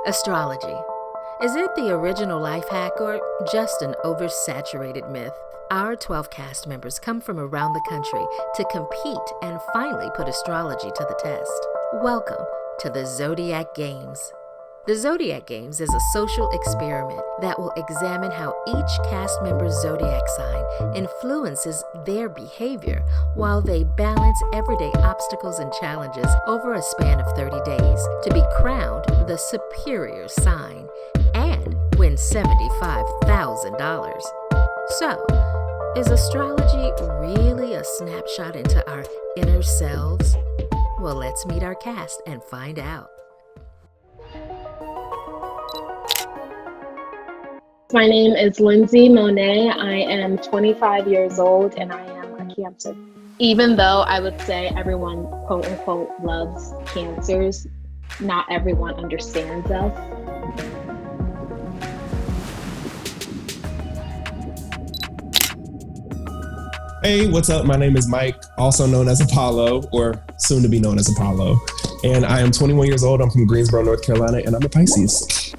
Astrology. Is it the original life hack or just an oversaturated myth? Our 12 cast members come from around the country to compete and finally put astrology to the test. Welcome to the Zodiac Games. The Zodiac Games is a social experiment that will examine how each cast member's zodiac sign influences their behavior while they balance everyday obstacles and challenges over a span of 30 days to be crowned the superior sign and win $75,000. So, is astrology really a snapshot into our inner selves? Well, let's meet our cast and find out. My name is Lindsay Monet. I am 25 years old and I am a Cancer. Even though I would say everyone, quote unquote, loves Cancers, not everyone understands us. Hey, what's up? My name is Mike, also known as Apollo, or soon to be known as Apollo. And I am 21 years old. I'm from Greensboro, North Carolina, and I'm a Pisces.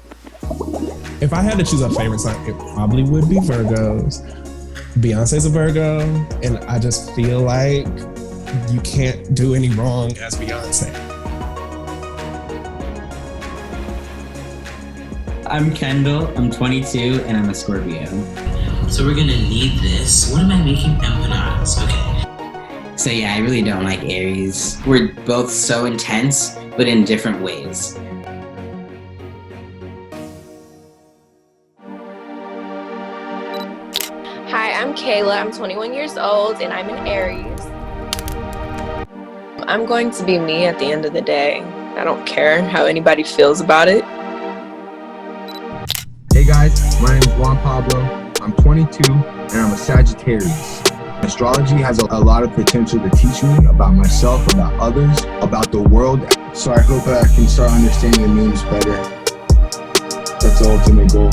If I had to choose a favorite sign, it probably would be Virgos. Beyonce's a Virgo, and I just feel like you can't do any wrong as Beyonce. I'm Kendall, I'm 22, and I'm a Scorpio. So we're gonna need this. What am I making empanadas? Okay. So yeah, I really don't like Aries. We're both so intense, but in different ways. Hi, I'm Kayla. I'm 21 years old and I'm an Aries. I'm going to be me at the end of the day. I don't care how anybody feels about it. Hey guys, my name is Juan Pablo. I'm 22 and I'm a Sagittarius. Astrology has a lot of potential to teach me about myself, about others, about the world. So I hope I can start understanding the memes better. That's the ultimate goal.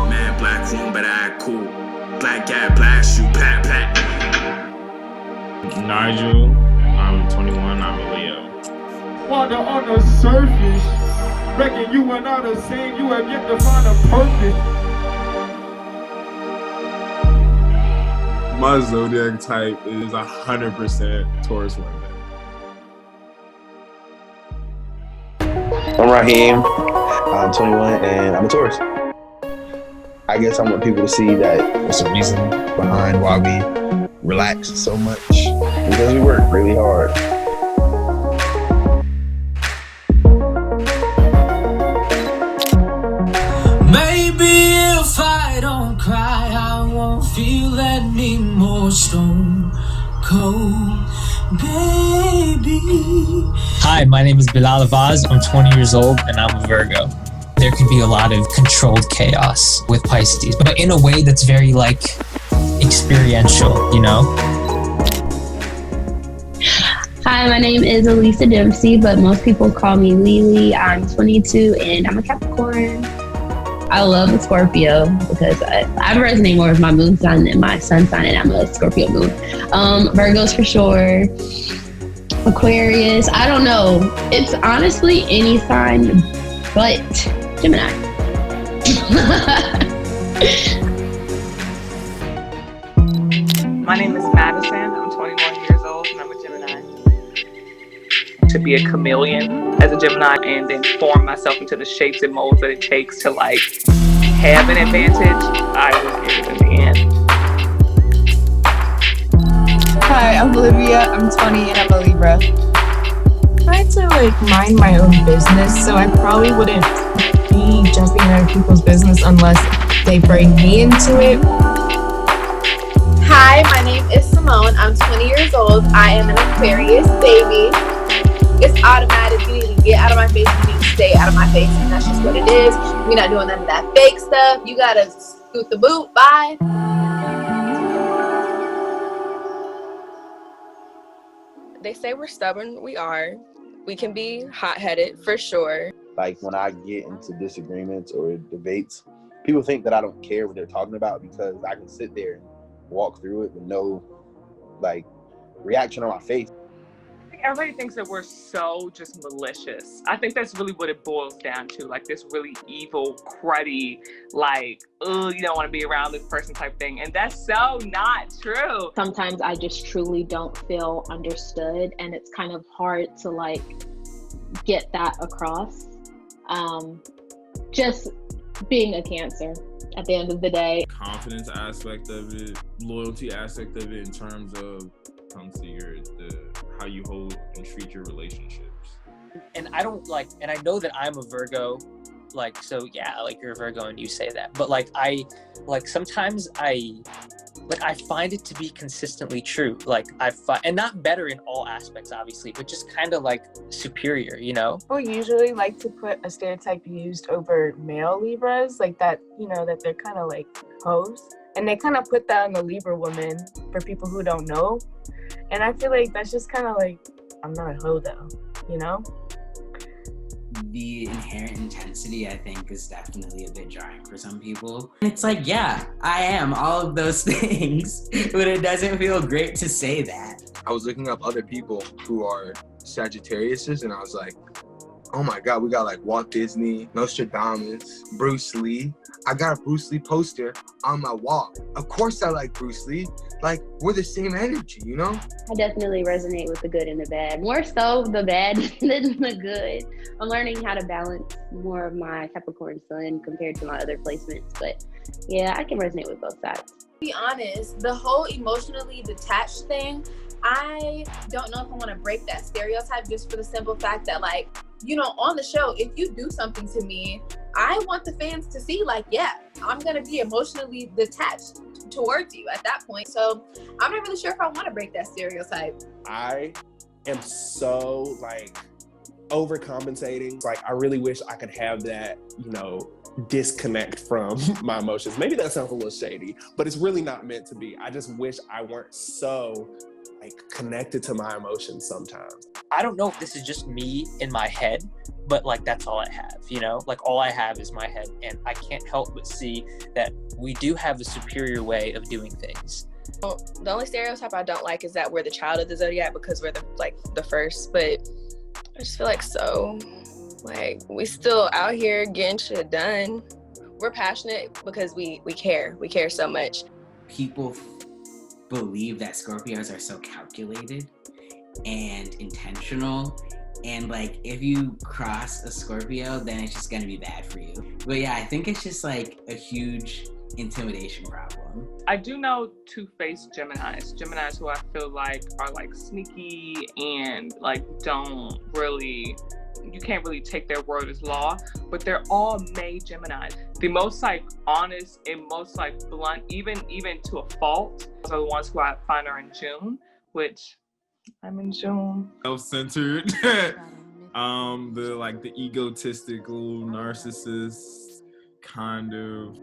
Man, black room, but I cool. Black guy, black shoe, pat, pat. Nigel, I'm 21, I'm a Leo. Water on the surface, reckon you and I the same, you have yet to find a purpose. My zodiac type is 100% Taurus women. I'm Raheem, I'm 21 and I'm a Taurus. I guess I want people to see that there's a reason behind why we relax so much, because we work really hard. Maybe if I don't cry, I won't feel anymore. Stone cold, baby. Hi, my name is Bilal Avaz. I'm 20 years old and I'm a Virgo. There can be a lot of controlled chaos with Pisces, but in a way that's very experiential, you know? Hi, my name is Elisa Dempsey, but most people call me Lily. I'm 22 and I'm a Capricorn. I love a Scorpio because I resonate more with my moon sign than my sun sign, and I'm a Scorpio moon. Virgos for sure. Aquarius, I don't know. It's honestly any sign but Gemini. My name is Madison. I'm 21 years old and I'm a Gemini. To be a chameleon as a Gemini and then form myself into the shapes and molds that it takes to have an advantage, I will get it in the end. Hi, I'm Olivia. I'm 20 and I'm a Libra. I like to mind my own business, so I probably wouldn't be jumping in other people's business unless they bring me into it. Hi, my name is Simone. I'm 20 years old. I am an Aquarius baby. It's automatic. You need to get out of my face. You need to stay out of my face. And that's just what it is. We're not doing none of that fake stuff. You gotta scoot the boot. Bye. They say we're stubborn. We are. We can be hot-headed for sure. Like when I get into disagreements or debates, people think that I don't care what they're talking about because I can sit there and walk through it with no reaction on my face. everybody thinks that we're so just malicious. I think that's really what it boils down to, like this really evil, cruddy, like, oh, you don't want to be around this person type thing. And that's so not true. Sometimes I just truly don't feel understood, and it's kind of hard to like get that across. Just being a Cancer at the end of the day. Confidence aspect of it, loyalty aspect of it in terms of comes to how you hold and treat your relationships. And I don't like, and I know that I'm a Virgo, like, so yeah, like you're a Virgo and you say that, but like sometimes I find it to be consistently true. Like and not better in all aspects, obviously, but just kind of like superior, you know? People usually like to put a stereotype used over male Libras, like that, you know, that they're kind of like hoes. And they kind of put that on the Libra woman for people who don't know. And I feel like that's just kind of like, I'm not a hoe though, you know? The inherent intensity, I think, is definitely a bit jarring for some people. It's like, yeah, I am all of those things, but it doesn't feel great to say that. I was looking up other people who are Sagittariuses, and I was like, oh my God, we got like Walt Disney, Nostradamus, Bruce Lee. I got a Bruce Lee poster on my wall. Of course I like Bruce Lee. Like, we're the same energy, you know? I definitely resonate with the good and the bad. More so the bad than the good. I'm learning how to balance more of my Capricorn sun compared to my other placements. But yeah, I can resonate with both sides. To be honest, the whole emotionally detached thing, I don't know if I want to break that stereotype just for the simple fact that, like, you know, on the show, if you do something to me, I want the fans to see, like, yeah, I'm going to be emotionally detached towards you at that point. So I'm not really sure if I want to break that stereotype. I am so, like, overcompensating. Like, I really wish I could have that, you know, disconnect from my emotions. Maybe that sounds a little shady, but it's really not meant to be. I just wish I weren't so, like, connected to my emotions sometimes. I don't know if this is just me in my head, but like that's all I have, you know? Like all I have is my head, and I can't help but see that we do have a superior way of doing things. Well, the only stereotype I don't like is that we're the child of the Zodiac because we're the first, but I just feel like we still out here getting shit done. We're passionate because we care. We care so much. People believe that Scorpios are so calculated and intentional, and like if you cross a Scorpio, then it's just gonna be bad for you. But yeah, I think it's just like a huge intimidation problem. I do know two-faced Geminis who I feel like are like sneaky and like don't really, you can't really take their word as law, but they're all May Geminis. The most like honest and most like blunt, even to a fault, are the ones who I find are in June, which I'm in June. Self-centered, the egotistical narcissist kind of.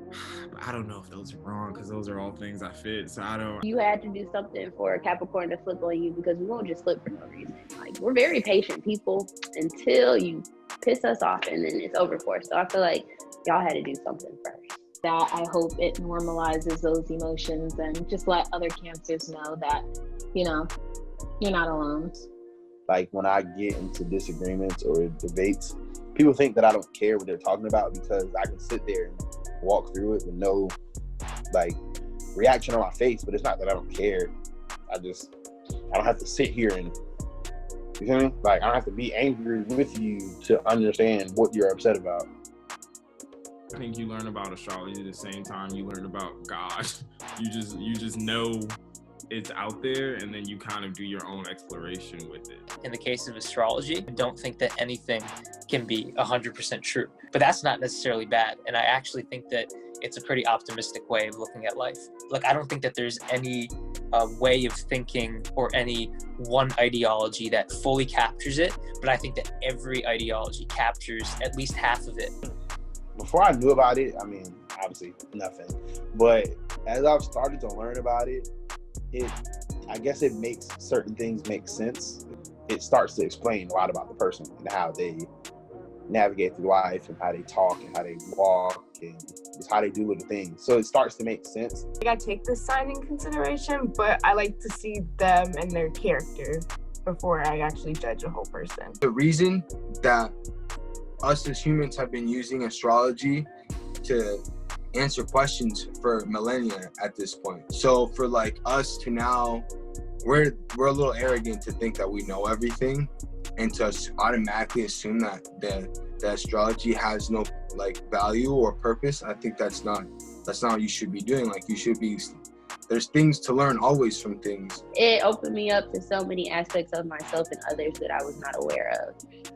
I don't know if those are wrong because those are all things I fit. So I don't. You had to do something for a Capricorn to flip on you because we won't just flip for no reason. Like, we're very patient people until you piss us off, and then it's over for us. So I feel like y'all had to do something first. That I hope it normalizes those emotions and just let other Cancers know that, you know, you're not alone. Like when I get into disagreements or debates, people think that I don't care what they're talking about because I can sit there and walk through it with no like reaction on my face. But it's not that I don't care. I don't have to sit here and, you feel me? Like I don't have to be angry with you to understand what you're upset about. I think you learn about astrology at the same time you learn about God. You just know it's out there, and then you kind of do your own exploration with it. In the case of astrology, I don't think that anything can be 100% true, but that's not necessarily bad. And I actually think that it's a pretty optimistic way of looking at life. Like, I don't think that there's any way of thinking or any one ideology that fully captures it, but I think that every ideology captures at least half of it. Before I knew about it, I mean, obviously nothing, but as I've started to learn about it, I guess it makes certain things make sense. It starts to explain a lot about the person and how they navigate through life and how they talk and how they walk and just how they do little things. So it starts to make sense. I take this sign in consideration, but I like to see them and their character. before I actually judge a whole person. The reason that us as humans have been using astrology to answer questions for millennia at this point. So for like us to now, we're a little arrogant to think that we know everything, and to automatically assume that the astrology has no like value or purpose. I think that's not what you should be doing. Like, you should be, there's things to learn always from things. It opened me up to so many aspects of myself and others that I was not aware of.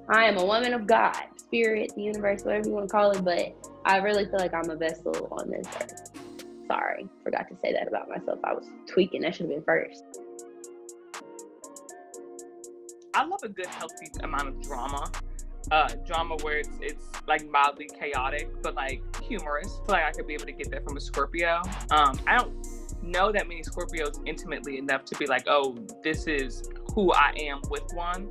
I am a woman of God, spirit, the universe, whatever you want to call it, but I really feel like I'm a vessel on this earth. Sorry, forgot to say that about myself. I was tweaking. That should have been first. I love a good, healthy amount of drama. Drama where it's like mildly chaotic, but like humorous. I feel like I could be able to get that from a Scorpio. I don't know that many Scorpios intimately enough to be like, oh, this is who I am with one.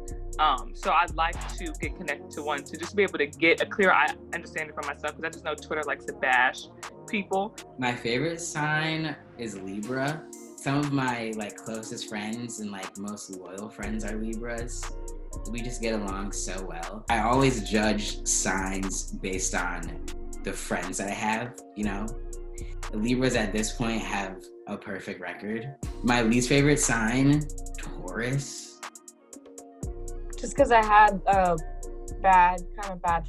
So I'd like to get connected to one to just be able to get a clear understanding for myself, because I just know Twitter likes to bash people. My favorite sign is Libra. Some of my like closest friends and like most loyal friends are Libras. We just get along so well. I always judge signs based on the friends that I have, you know? Libras at this point have a perfect record. My least favorite sign, Taurus. Just because I had a bad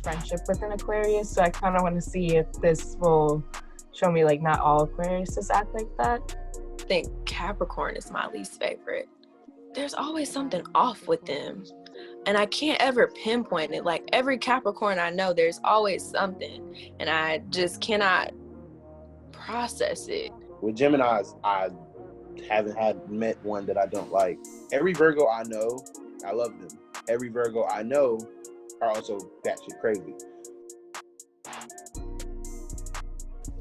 friendship with an Aquarius, so I kind of want to see if this will show me like not all Aquariuses act like that. I think Capricorn is my least favorite. There's always something off with them, and I can't ever pinpoint it. Like every Capricorn I know, there's always something, and I just cannot process it. With Geminis, I haven't met one that I don't like. Every Virgo I know, I love them. Every Virgo I know are also batshit crazy.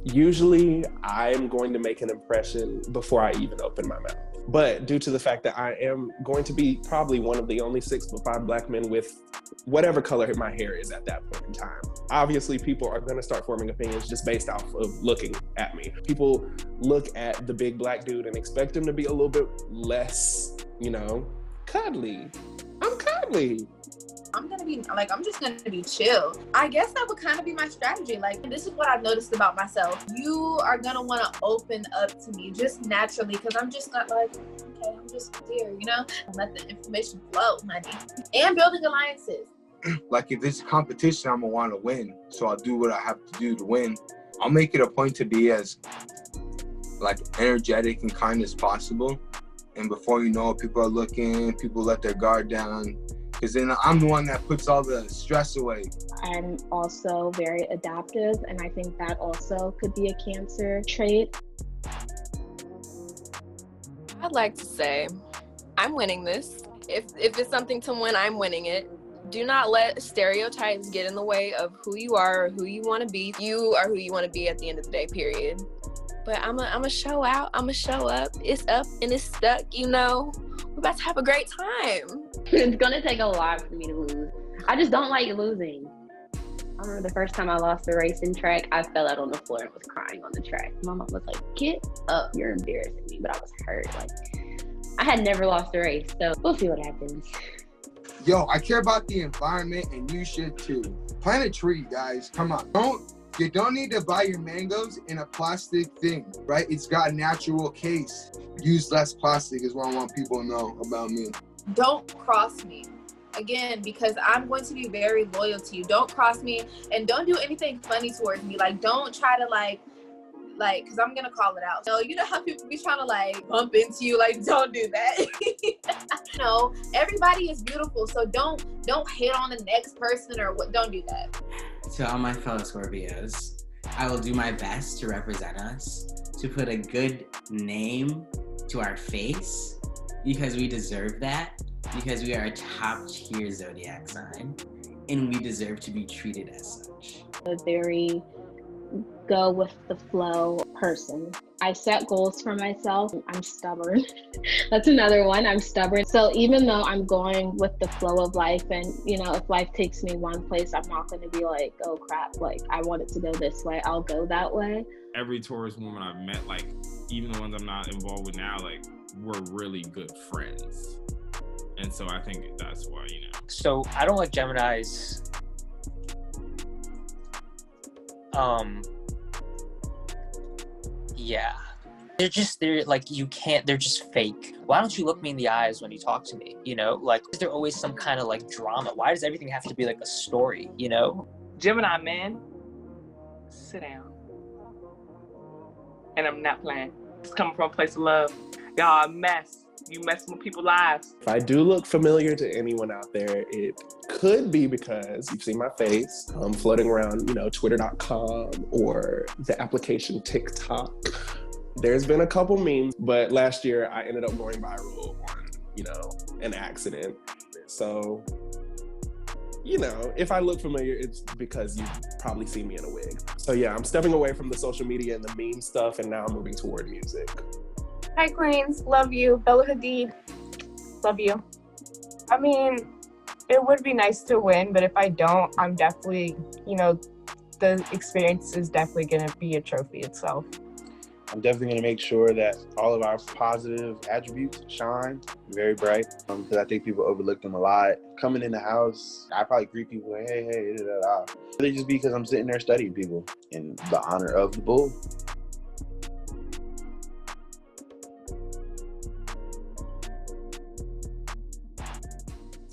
Usually, I'm going to make an impression before I even open my mouth. But due to the fact that I am going to be probably one of the only 6'5" black men with whatever color my hair is at that point in time, obviously people are going to start forming opinions just based off of looking at me. People look at the big black dude and expect him to be a little bit less, cuddly. I'm cuddly. I'm just gonna be chill. I guess that would kind of be my strategy. Like, this is what I've noticed about myself. You are gonna want to open up to me just naturally, because I'm just not like, okay, I'm just here, let the information flow, honey. And building alliances. Like, if it's a competition, I'm gonna want to win, so I'll do what I have to do to win. I'll make it a point to be as like energetic and kind as possible, and before you know it, people are looking, people let their guard down, because then I'm the one that puts all the stress away. I'm also very adaptive, and I think that also could be a Cancer trait. I'd like to say I'm winning this. If it's something to win, I'm winning it. Do not let stereotypes get in the way of who you are or who you want to be. You are who you want to be at the end of the day, period. But I'm a show out. I'm a show up. It's up and it's stuck, We're about to have a great time. It's going to take a lot for me to lose. I just don't like losing. I remember the first time I lost a race in track, I fell out on the floor and was crying on the track. My mom was like, get up, you're embarrassing me. But I was hurt. Like, I had never lost a race, so we'll see what happens. Yo, I care about the environment, and you should too. Plant a tree, guys. Come on. You don't need to buy your mangoes in a plastic thing, right? It's got a natural case. Use less plastic is what I want people to know about me. Don't cross me. Again, because I'm going to be very loyal to you. Don't cross me, and don't do anything funny towards me. Like, don't try to because I'm going to call it out. So, you know how people be trying to bump into you? Like, don't do that. Everybody is beautiful. So don't hit on the next person or what. Don't do that. To all my fellow Scorpios, I will do my best to represent us, to put a good name to our face, because we deserve that, because we are a top-tier zodiac sign, and we deserve to be treated as such. A very go with the flow person. I set goals for myself. I'm stubborn. That's another one. I'm stubborn. So even though I'm going with the flow of life, and if life takes me one place, I'm not going to be like, oh crap, I want it to go this way, I'll go that way. Every Taurus woman I've met, even the ones I'm not involved with now, we're really good friends. And so I think that's why, you know. So I don't like Geminis. Yeah. They're like, you can't, they're just fake. Why don't you look me in the eyes when you talk to me? You know, like, is there always some kind of like drama? Why does everything have to be like a story, you know? Gemini, man, sit down. And I'm not playing. It's coming from a place of love. Y'all a mess. You messing with people's lives. If I do look familiar to anyone out there, it could be because you've seen my face floating around, you know, twitter.com or the application TikTok. There's been a couple memes, but last year I ended up going viral on, you know, an accident. So, you know, if I look familiar, it's because you've probably seen me in a wig. So yeah, I'm stepping away from the social media and the meme stuff, and now I'm moving toward music. Hi, Queens. Love you. Bella Hadid. Love you. I mean, it would be nice to win, but if I don't, I'm definitely, you know, the experience is definitely going to be a trophy itself. I'm definitely going to make sure that all of our positive attributes shine very bright because I think people overlook them a lot. Coming in the house, I probably greet people like, hey, da, da, da. Really just because I'm sitting there studying people in the honor of the bull.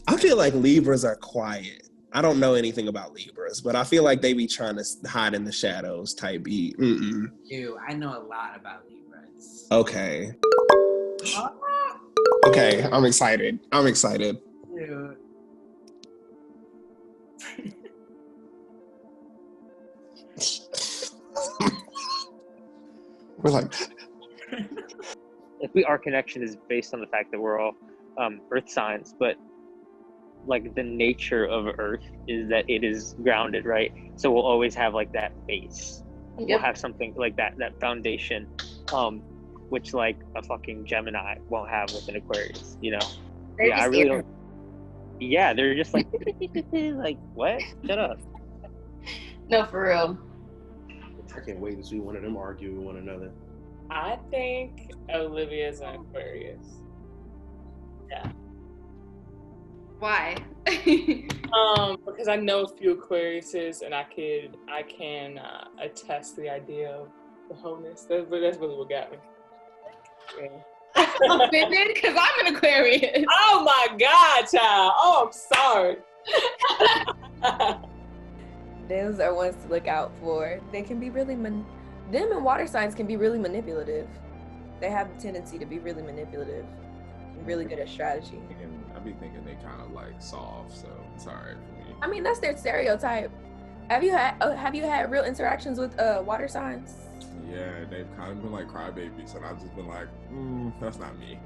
I feel like Libras are quiet. I don't know anything about Libras, but I feel like they be trying to hide in the shadows type beat. Ew, I know a lot about Libras. Okay. Okay, I'm excited. Ew. We're like... Our connection is based on the fact that we're all earth signs, but like the nature of Earth is that it is grounded, right? So we'll always have like that base. Yep. We'll have something like that foundation, which like a fucking Gemini won't have with an Aquarius, you know? I really don't. Yeah, they're just like, like, what? Shut up. No, for real. I can't wait to see one of them argue with one another. I think Olivia's an Aquarius. Yeah. Why? Because I know a few Aquariuses, and I can attest to the idea of the wholeness. That's really what got me. Yeah. Offended because I'm an Aquarius. Oh my God, child! Oh, I'm sorry. Those are ones to look out for. They can be really them and water signs can be really manipulative. They have the tendency to be really manipulative. Really good at strategy. And I be thinking they kind of like soft, so it's alright for me. I mean, that's their stereotype. Have you had real interactions with water signs? Yeah, they've kind of been like crybabies, and I've just been like, that's not me.